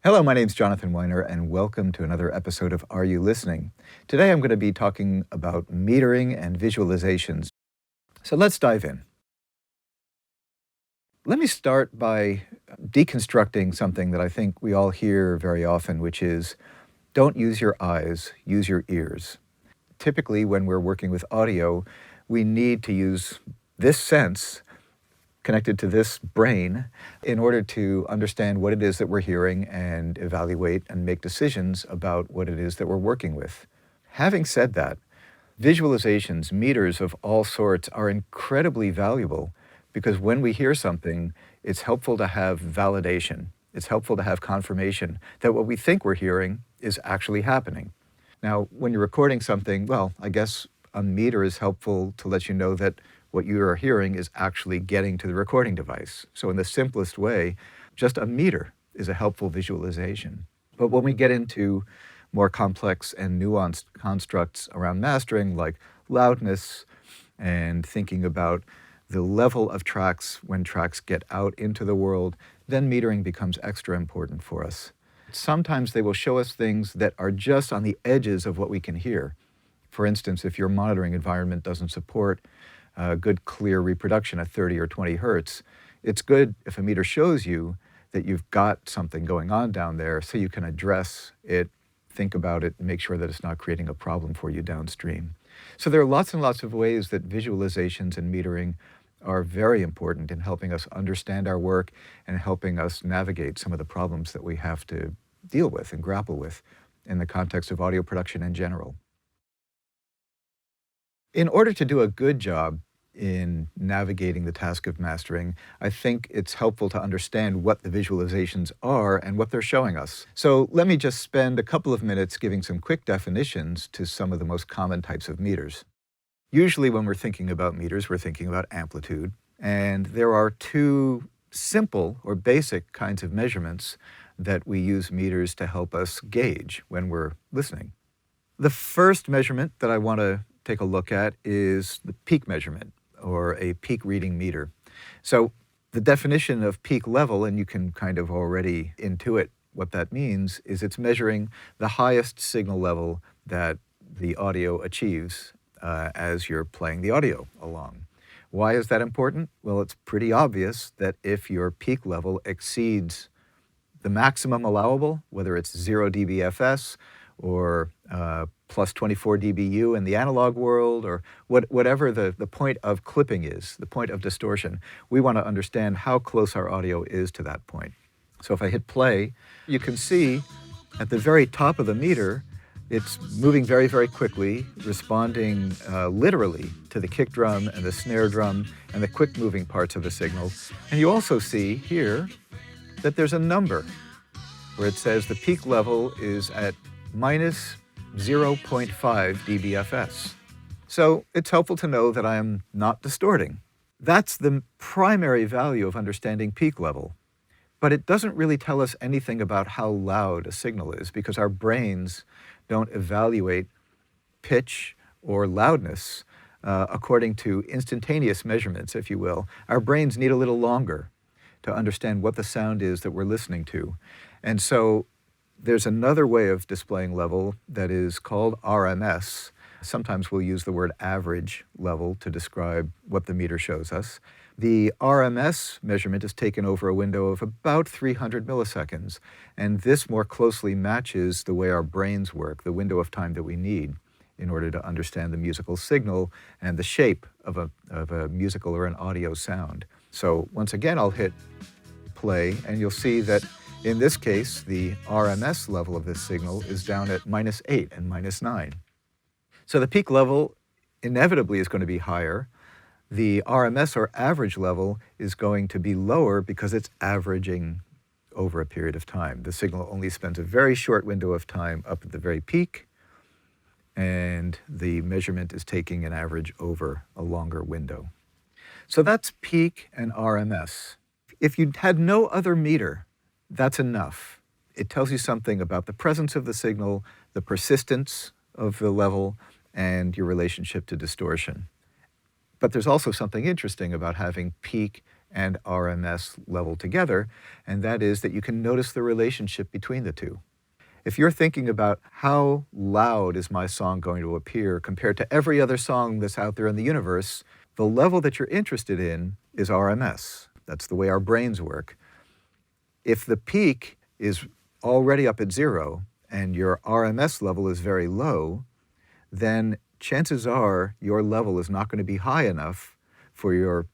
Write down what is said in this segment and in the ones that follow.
Hello, my name's Jonathan Wyner, and welcome to another episode of Are You Listening? Today I'm going to be talking about metering and visualizations. So let's dive in. Let me start by deconstructing something that I think we all hear very often, which is don't use your eyes, use your ears. Typically, when we're working with audio, we need to use this sense connected to this brain in order to understand what it is that we're hearing and evaluate and make decisions about what it is that we're working with. Having said that, visualizations, meters of all sorts are incredibly valuable because when we hear something, it's helpful to have validation. It's helpful to have confirmation that what we think we're hearing is actually happening. Now, when you're recording something, well, I guess a meter is helpful to let you know that what you are hearing is actually getting to the recording device. So in the simplest way, just a meter is a helpful visualization. But when we get into more complex and nuanced constructs around mastering, like loudness and thinking about the level of tracks when tracks get out into the world, then metering becomes extra important for us. Sometimes they will show us things that are just on the edges of what we can hear. For instance, if your monitoring environment doesn't support good clear reproduction at 30 or 20 hertz, it's good if a meter shows you that you've got something going on down there so you can address it, think about it, and make sure that it's not creating a problem for you downstream. So there are lots and lots of ways that visualizations and metering are very important in helping us understand our work and helping us navigate some of the problems that we have to deal with and grapple with in the context of audio production in general. In order to do a good job in navigating the task of mastering, I think it's helpful to understand what the visualizations are and what they're showing us. So let me just spend a couple of minutes giving some quick definitions to some of the most common types of meters. Usually when we're thinking about meters, we're thinking about amplitude, and there are two simple or basic kinds of measurements that we use meters to help us gauge when we're listening. The first measurement that I want to take a look at is the peak measurement, or a peak reading meter. So the definition of peak level, and you can kind of already intuit what that means, is it's measuring the highest signal level that the audio achieves as you're playing the audio along. Why is that important? Well, it's pretty obvious that if your peak level exceeds the maximum allowable, whether it's 0 dBFS or plus 24 dBu in the analog world, or whatever the point of clipping is, the point of distortion, we want to understand how close our audio is to that point. So if I hit play, you can see at the very top of the meter, it's moving very, very quickly, responding literally to the kick drum and the snare drum and the quick moving parts of the signal. And you also see here that there's a number where it says the peak level is at minus 0.5 dBFS. So it's helpful to know that I am not distorting. That's the primary value of understanding peak level. But it doesn't really tell us anything about how loud a signal is, because our brains don't evaluate pitch or loudness according to instantaneous measurements, if you will. Our brains need a little longer to understand what the sound is that we're listening to. And so there's another way of displaying level that is called RMS. Sometimes we'll use the word average level to describe what the meter shows us. The RMS measurement is taken over a window of about 300 milliseconds, and this more closely matches the way our brains work, the window of time that we need in order to understand the musical signal and the shape of a musical or an audio sound. So once again, I'll hit play, and you'll see that in this case, the RMS level of this signal is down at -8 and -9. So the peak level inevitably is going to be higher. The RMS, or average level, is going to be lower because it's averaging over a period of time. The signal only spends a very short window of time up at the very peak, and the measurement is taking an average over a longer window. So that's peak and RMS. If you had no other meter, that's enough. It tells you something about the presence of the signal, the persistence of the level, and your relationship to distortion. But there's also something interesting about having peak and RMS level together, and that is that you can notice the relationship between the two. If you're thinking about how loud is my song going to appear compared to every other song that's out there in the universe, the level that you're interested in is RMS. That's the way our brains work. If the peak is already up at 0 and your RMS level is very low, then chances are your level is not going to be high enough for your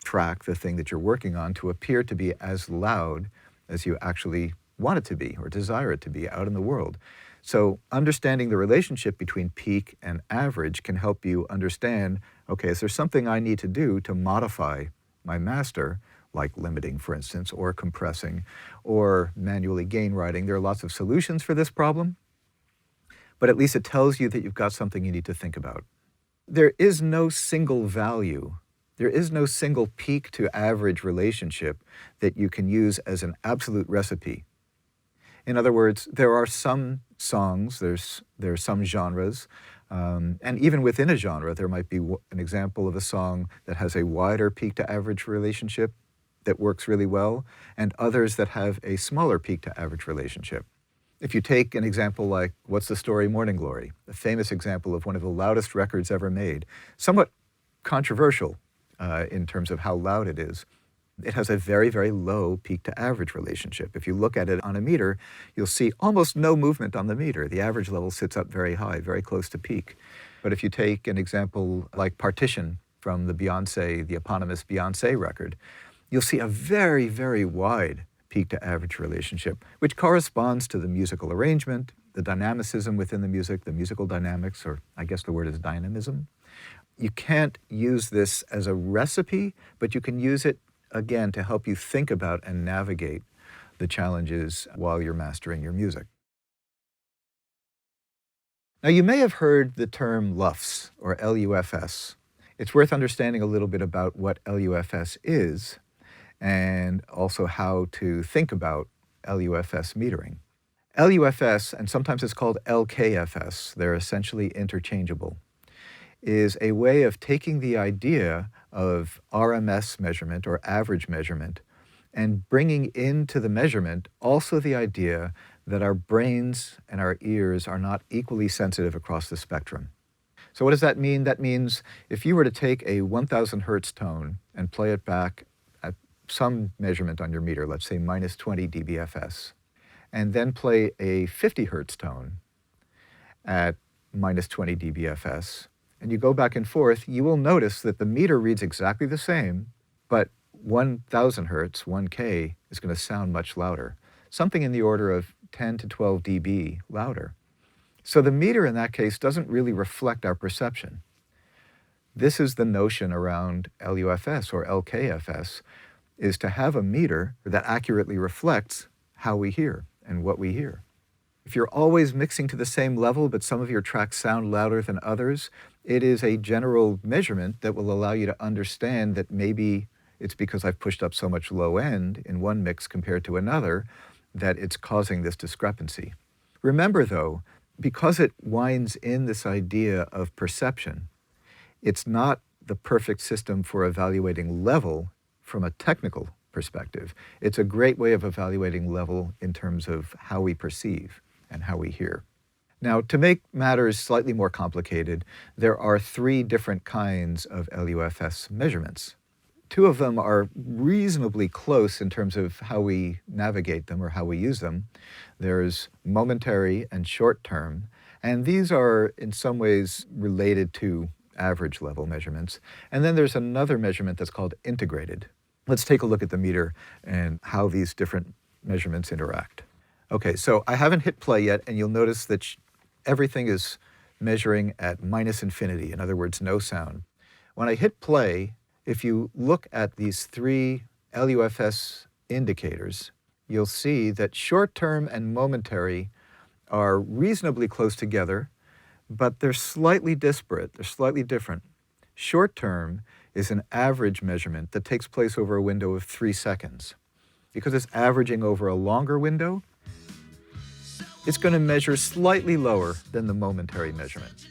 track, the thing that you're working on, to appear to be as loud as you actually want it to be or desire it to be out in the world. So understanding the relationship between peak and average can help you understand, okay, is there something I need to do to modify my master, like limiting, for instance, or compressing, or manually gain writing. There are lots of solutions for this problem, but at least it tells you that you've got something you need to think about. There is no single value. There is no single peak to average relationship that you can use as an absolute recipe. In other words, there are some songs, there are some genres, and even within a genre, there might be an example of a song that has a wider peak to average relationship that works really well, and others that have a smaller peak to average relationship. If you take an example like What's the Story, Morning Glory, a famous example of one of the loudest records ever made, somewhat controversial in terms of how loud it is. It has a very, very low peak to average relationship. If you look at it on a meter, you'll see almost no movement on the meter. The average level sits up very high, very close to peak. But if you take an example like Partition from the eponymous Beyonce record, you'll see a very, very wide peak to average relationship, which corresponds to the musical arrangement, the dynamicism within the music, the musical dynamics, or I guess the word is dynamism. You can't use this as a recipe, but you can use it, again, to help you think about and navigate the challenges while you're mastering your music. Now, you may have heard the term LUFS, or LUFS. It's worth understanding a little bit about what LUFS is, and also how to think about LUFS metering. LUFS, and sometimes it's called LKFS, they're essentially interchangeable, is a way of taking the idea of RMS measurement or average measurement and bringing into the measurement also the idea that our brains and our ears are not equally sensitive across the spectrum. So what does that mean? That means if you were to take a 1,000 hertz tone and play it back at some measurement on your meter, let's say minus 20 dBFS, and then play a 50 hertz tone at minus 20 dBFS, and you go back and forth, you will notice that the meter reads exactly the same, but 1,000 hertz, 1K, is going to sound much louder, something in the order of 10 to 12 dB louder. So the meter in that case doesn't really reflect our perception. This is the notion around LUFS or LKFS, is to have a meter that accurately reflects how we hear and what we hear. If you're always mixing to the same level, but some of your tracks sound louder than others, it is a general measurement that will allow you to understand that maybe it's because I've pushed up so much low end in one mix compared to another that it's causing this discrepancy. Remember though, because it winds in this idea of perception, it's not the perfect system for evaluating level from a technical perspective. It's a great way of evaluating level in terms of how we perceive and how we hear. Now, to make matters slightly more complicated, there are 3 different kinds of LUFS measurements. 2 of them are reasonably close in terms of how we navigate them or how we use them. There's momentary and short term, and these are in some ways related to average level measurements. And then there's another measurement that's called integrated. Let's take a look at the meter and how these different measurements interact. Okay, so I haven't hit play yet, and you'll notice that everything is measuring at minus infinity, in other words, no sound. When I hit play, if you look at these 3 LUFS indicators, you'll see that short-term and momentary are reasonably close together, but they're slightly disparate, they're slightly different. Short-term is an average measurement that takes place over a window of 3 seconds. Because it's averaging over a longer window, it's going to measure slightly lower than the momentary measurement.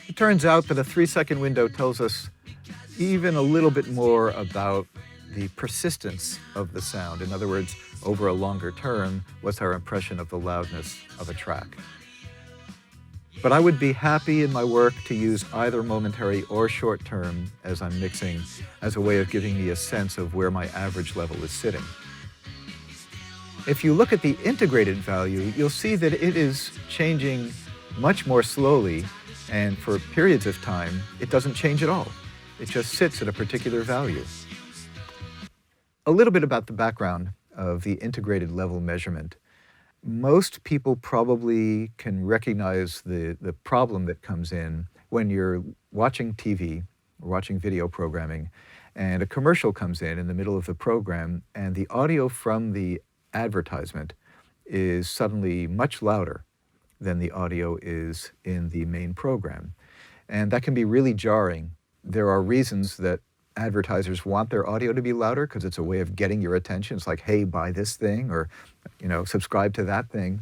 It turns out that a 3-second window tells us even a little bit more about the persistence of the sound. In other words, over a longer term, what's our impression of the loudness of a track? But I would be happy in my work to use either momentary or short term as I'm mixing as a way of giving me a sense of where my average level is sitting. If you look at the integrated value, you'll see that it is changing much more slowly, and for periods of time, it doesn't change at all. It just sits at a particular value. A little bit about the background of the integrated level measurement. Most people probably can recognize the problem that comes in when you're watching TV or watching video programming, and a commercial comes in the middle of the program, and the audio from the advertisement is suddenly much louder than the audio is in the main program. And that can be really jarring. There are reasons that advertisers want their audio to be louder because it's a way of getting your attention. It's like, hey, buy this thing, or, subscribe to that thing.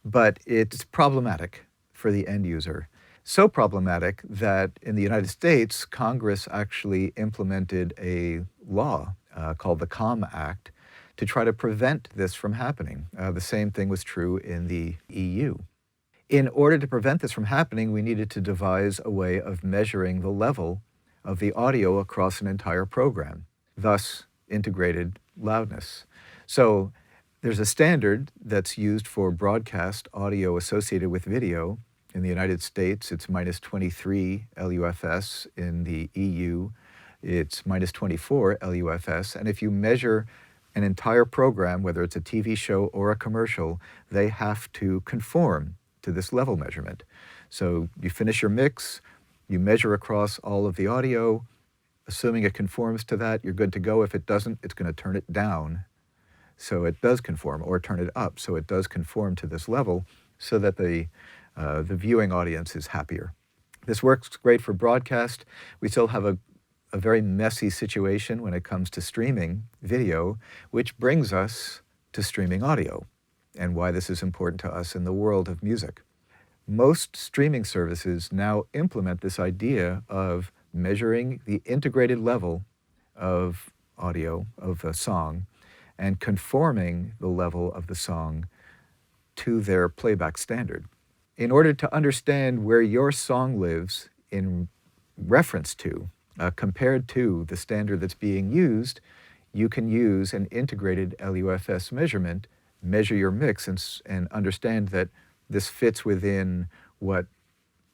But it's problematic for the end user. So problematic that in the United States, Congress actually implemented a law called the COM Act to try to prevent this from happening. The same thing was true in the EU. In order to prevent this from happening, we needed to devise a way of measuring the level of the audio across an entire program, thus integrated loudness. So there's a standard that's used for broadcast audio associated with video. In the United States, it's minus 23 LUFS. In the EU, it's minus 24 LUFS. And if you measure an entire program, whether it's a TV show or a commercial, they have to conform to this level measurement. So you finish your mix, you measure across all of the audio, assuming it conforms to that, you're good to go. If it doesn't, it's going to turn it down so it does conform, or turn it up so it does conform to this level, so that the viewing audience is happier. This works great for broadcast. We still have a very messy situation when it comes to streaming video, which brings us to streaming audio and why this is important to us in the world of music. Most streaming services now implement this idea of measuring the integrated level of audio of a song and conforming the level of the song to their playback standard. In order to understand where your song lives in reference to, compared to the standard that's being used, you can use an integrated LUFS measurement, measure your mix, and understand that this fits within what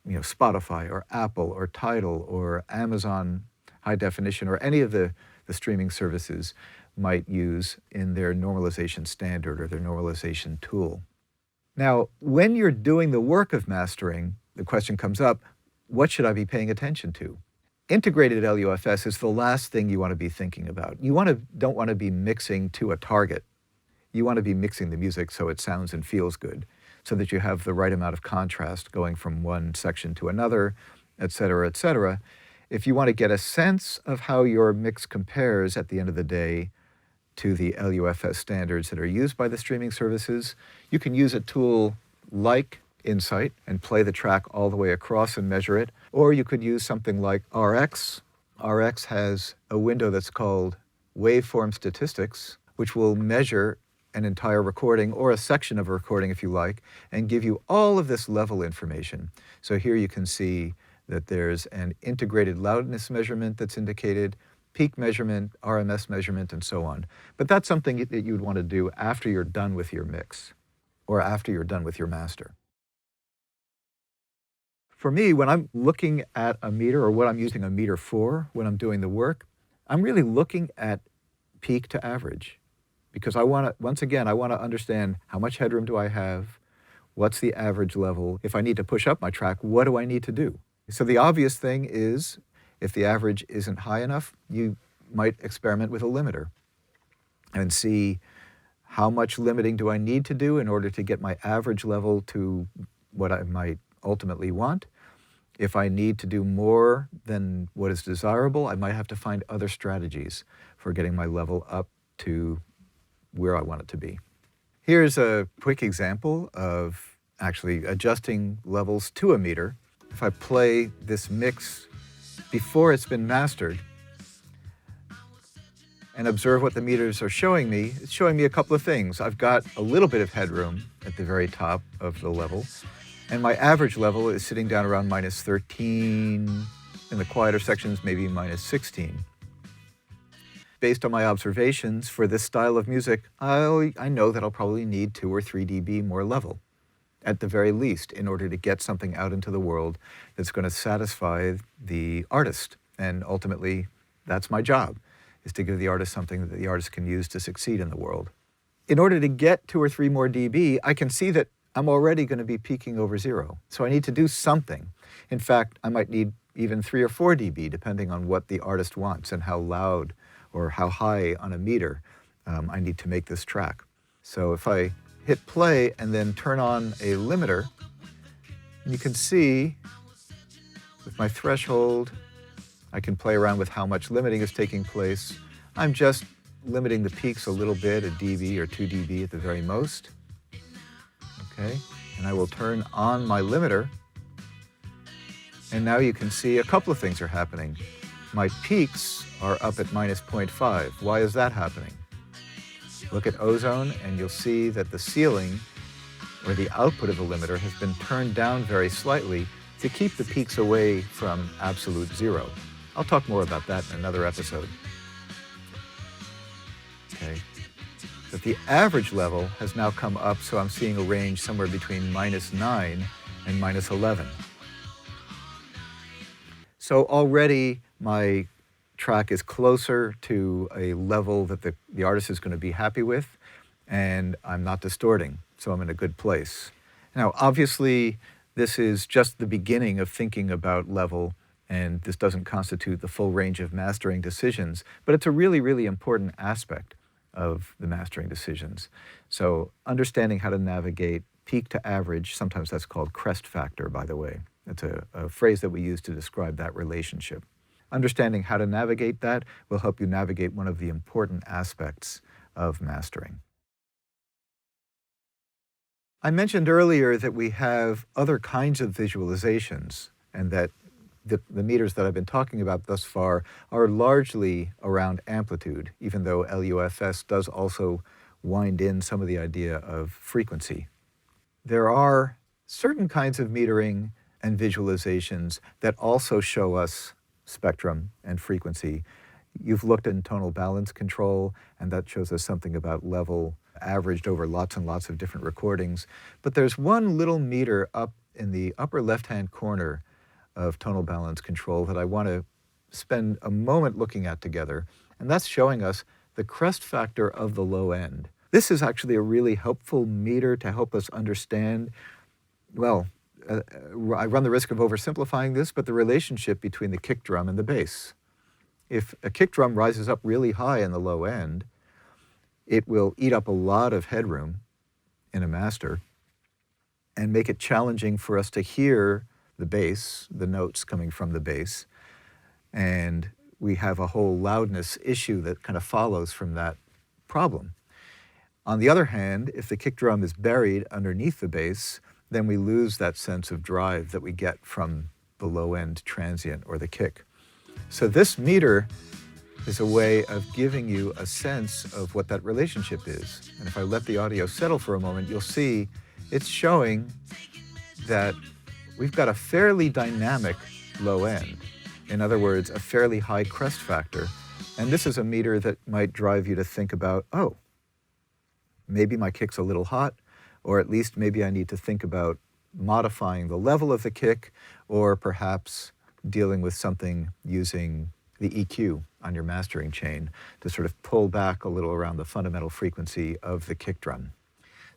Spotify or Apple or Tidal or Amazon High Definition or any of the streaming services might use in their normalization standard or their normalization tool. Now, when you're doing the work of mastering, the question comes up, what should I be paying attention to? Integrated LUFS is the last thing you want to be thinking about. You don't want to be mixing to a target. You want to be mixing the music so it sounds and feels good, so that you have the right amount of contrast going from one section to another, et cetera, et cetera. If you want to get a sense of how your mix compares at the end of the day to the LUFS standards that are used by the streaming services, you can use a tool like Insight and play the track all the way across and measure it. Or you could use something like RX. RX has a window that's called Waveform Statistics, which will measure an entire recording or a section of a recording if you like, and give you all of this level information. So here you can see that there's an integrated loudness measurement that's indicated, peak measurement, RMS measurement, and so on. But that's something that you'd want to do after you're done with your mix or after you're done with your master. For me, when I'm looking at a meter, or what I'm using a meter for when I'm doing the work, I'm really looking at peak to average, because once again, I want to understand how much headroom do I have, what's the average level. If I need to push up my track, what do I need to do? So the obvious thing is, if the average isn't high enough, you might experiment with a limiter and see how much limiting do I need to do in order to get my average level to what I might ultimately want. If I need to do more than what is desirable, I might have to find other strategies for getting my level up to where I want it to be. Here's a quick example of actually adjusting levels to a meter. If I play this mix before it's been mastered and observe what the meters are showing me, it's showing me a couple of things. I've got a little bit of headroom at the very top of the level, and my average level is sitting down around minus 13, in the quieter sections, maybe minus 16. Based on my observations for this style of music, I know that I'll probably need 2 or 3 dB more level, at the very least, in order to get something out into the world that's going to satisfy the artist. And ultimately, that's my job, is to give the artist something that the artist can use to succeed in the world. In order to get 2 or 3 more dB, I can see that I'm already going to be peaking over 0. So I need to do something. In fact, I might need even 3 or 4 dB, depending on what the artist wants and how loud or how high on a meter I need to make this track. So if I hit play and then turn on a limiter, you can see with my threshold, I can play around with how much limiting is taking place. I'm just limiting the peaks a little bit, a dB or 2 dB at the very most. Okay, and I will turn on my limiter, and now you can see a couple of things are happening. My peaks are up at minus 0.5. Why is that happening? Look at ozone, and you'll see that the ceiling, or the output of the limiter, has been turned down very slightly to keep the peaks away from absolute 0. I'll talk more about that in another episode. Okay. But the average level has now come up, so I'm seeing a range somewhere between minus 9 and minus 11. So already my track is closer to a level that the artist is going to be happy with, and I'm not distorting, so I'm in a good place. Now, obviously, this is just the beginning of thinking about level, and this doesn't constitute the full range of mastering decisions, but it's a really, really important aspect of the mastering decisions. So understanding how to navigate peak to average, sometimes that's called crest factor, by the way. It's a phrase that we use to describe that relationship. Understanding how to navigate that will help you navigate one of the important aspects of mastering. I mentioned earlier that we have other kinds of visualizations, and that the meters that I've been talking about thus far are largely around amplitude, even though LUFS does also wind in some of the idea of frequency. There are certain kinds of metering and visualizations that also show us spectrum and frequency. You've looked in tonal balance control, and that shows us something about level averaged over lots and lots of different recordings. But there's one little meter up in the upper left-hand corner of tonal balance control that I want to spend a moment looking at together, and that's showing us the crest factor of the low end. This is actually a really helpful meter to help us understand, well, I run the risk of oversimplifying this, but the relationship between the kick drum and the bass. If a kick drum rises up really high in the low end, it will eat up a lot of headroom in a master and make it challenging for us to hear the bass, the notes coming from the bass. And we have a whole loudness issue that kind of follows from that problem. On the other hand, if the kick drum is buried underneath the bass, then we lose that sense of drive that we get from the low-end transient or the kick. So this meter is a way of giving you a sense of what that relationship is. And if I let the audio settle for a moment, you'll see it's showing that we've got a fairly dynamic low end. In other words, a fairly high crest factor. And this is a meter that might drive you to think about, oh, maybe my kick's a little hot, or at least maybe I need to think about modifying the level of the kick, or perhaps dealing with something using the EQ on your mastering chain to sort of pull back a little around the fundamental frequency of the kick drum.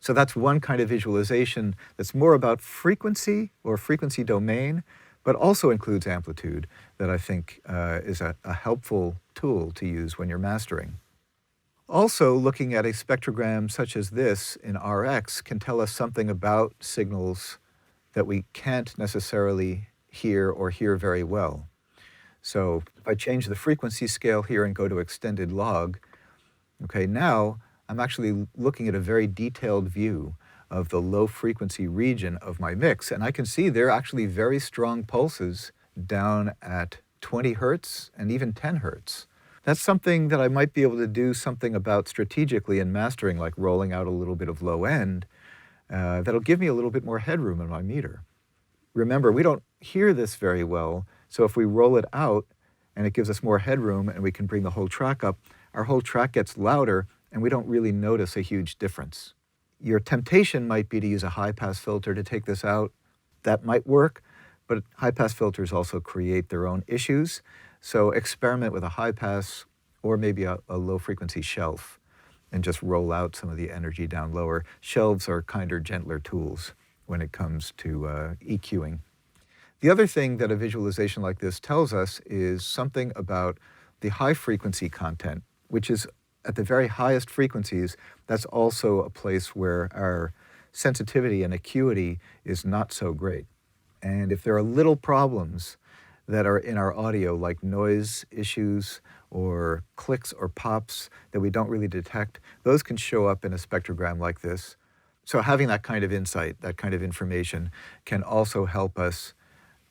So that's one kind of visualization that's more about frequency or frequency domain, but also includes amplitude, that I think is a helpful tool to use when you're mastering. Also, looking at a spectrogram such as this in RX can tell us something about signals that we can't necessarily hear or hear very well. So if I change the frequency scale here and go to extended log, okay, now I'm actually looking at a very detailed view of the low frequency region of my mix, and I can see there are actually very strong pulses down at 20 hertz and even 10 hertz. That's something that I might be able to do something about strategically in mastering, like rolling out a little bit of low end. That'll give me a little bit more headroom in my meter. Remember, we don't hear this very well, so if we roll it out and it gives us more headroom and we can bring the whole track up, our whole track gets louder and we don't really notice a huge difference. Your temptation might be to use a high-pass filter to take this out. That might work, but high-pass filters also create their own issues, so experiment with a high-pass or maybe a low-frequency shelf and just roll out some of the energy down lower. Shelves are kinder, gentler tools when it comes to EQing. The other thing that a visualization like this tells us is something about the high frequency content, which is at the very highest frequencies. That's also a place where our sensitivity and acuity is not so great. And if there are little problems that are in our audio, like noise issues or clicks or pops that we don't really detect, those can show up in a spectrogram like this. So having that kind of insight, that kind of information, can also help us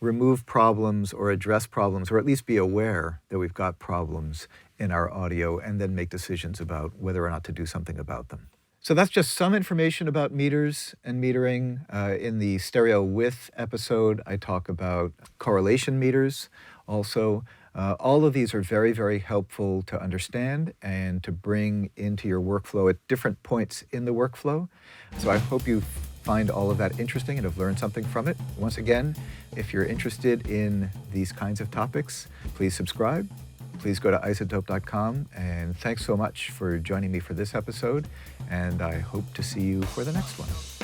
remove problems or address problems, or at least be aware that we've got problems in our audio and then make decisions about whether or not to do something about them. So that's just some information about meters and metering. In the stereo width episode, I talk about correlation meters also. All of these are very, very helpful to understand and to bring into your workflow at different points in the workflow. So I hope you find all of that interesting and have learned something from it. Once again, if you're interested in these kinds of topics, please subscribe. Please go to iZotope.com, and thanks so much for joining me for this episode, and I hope to see you for the next one.